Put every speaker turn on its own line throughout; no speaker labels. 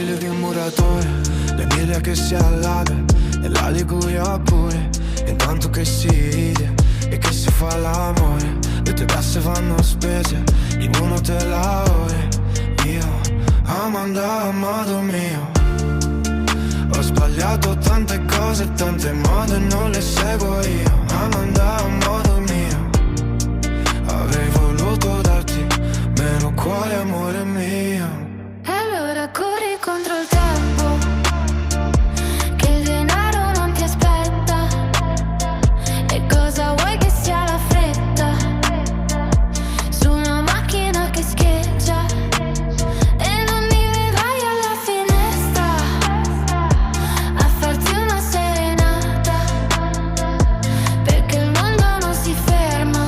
stile di un muratore, l'Emilia che si allarga e la Liguria pure. Intanto che si ride e che si fa l'amore, le tue casse vanno spese in uno te lavori. Io Amanda, amato mio, ho sbagliato tante cose, tante mode non le seguo io. Amanda, amato mio, avrei voluto darti meno cuore, amore mio.
E allora corri contro il tempo, che il denaro non ti aspetta. E cosa vuoi che sia la fretta? Su una macchina che scheggia e non mi vedrai alla finestra a farti una serenata, perché il mondo non si ferma,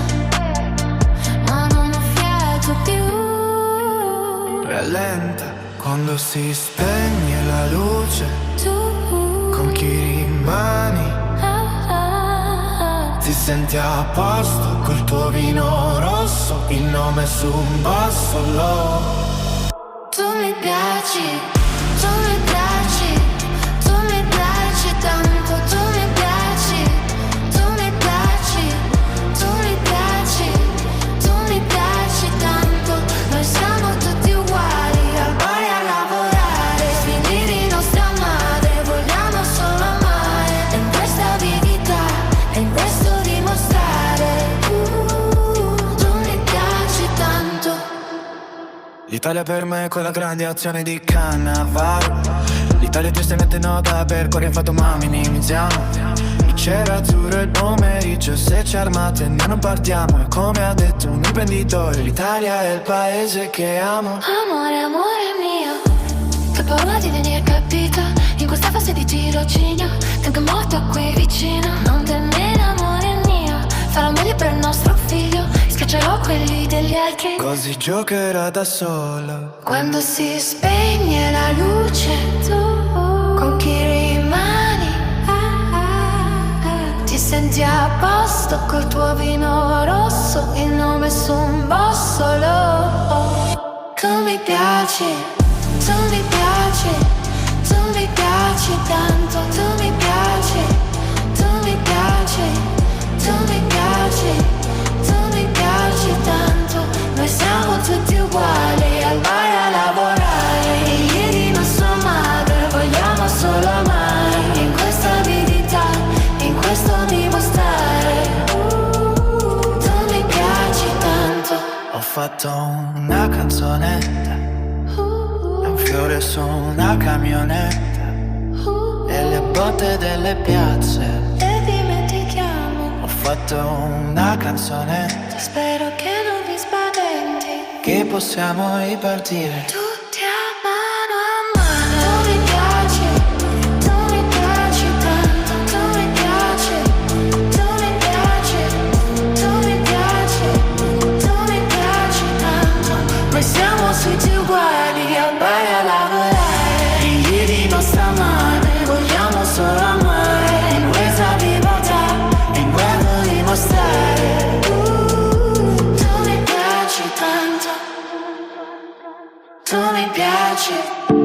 ma non ho fiato più.
Lenta quando si spegne la luce,
Tu
con chi rimani? Ti senti a posto col tuo vino rosso, il nome su un bassolo.
Tu mi piaci, tu mi piaci, tu mi piaci tanto, tu mi piaci, tu mi piaci, tu mi piaci, tu mi piaci tanto. Noi siamo tutti uguali, al bar e a lavorare, figli di nostra madre, vogliamo solo amare, in questa avidità e in questo dimostrare. Tu mi piaci tanto.
L'Italia per me è quella grande azione di Cannavaro. L'Italia giustamente nota per cuore fatto ma minimizziamo. Il cielo azzurro e il pomeriggio, se ci armate noi non partiamo. E come ha detto un imprenditore, l'Italia è il paese che amo.
Amore, amore mio, che paura di venire capita in questa fase di tirocinio. Tengo morto qui vicino, non temere amore mio, farò meglio per il nostro figlio, schiaccerò quelli degli altri.
Così giocherà da solo.
Quando si spegne la luce, tu con chi rimani? Ti senti a posto col tuo vino rosso, il nome su un bossolo. Tu mi piaci, tu mi piaci, tu mi piaci tanto, tu mi piaci, tu mi piaci, tu mi piaci, tu mi piaci tanto. Noi siamo tutti uguali, al bar e a lavorare, figli di nostra madre, vogliamo solo amare, in questa avidità, in questo dimostrare. Tu mi piaci tanto.
Ho fatto una canzonetta, è un fiore su una camionetta, e le botte delle piazze.
E dimentichiamo.
Ho fatto una canzonetta,
Spero che non vi spaventi.
che possiamo ripartire.
Tutti a mano a mano. Tu mi piaci, tu mi piaci tanto, tu mi piaci, tu mi piaci, tu mi piaci, tu mi piaci tanto. Noi siamo tutti uguali, al bar e a lavorare, figli di nostra madre, vogliamo solo amare, in questa libertà, in quello dimostrare. Tu mi piaci tanto, tu mi piaci.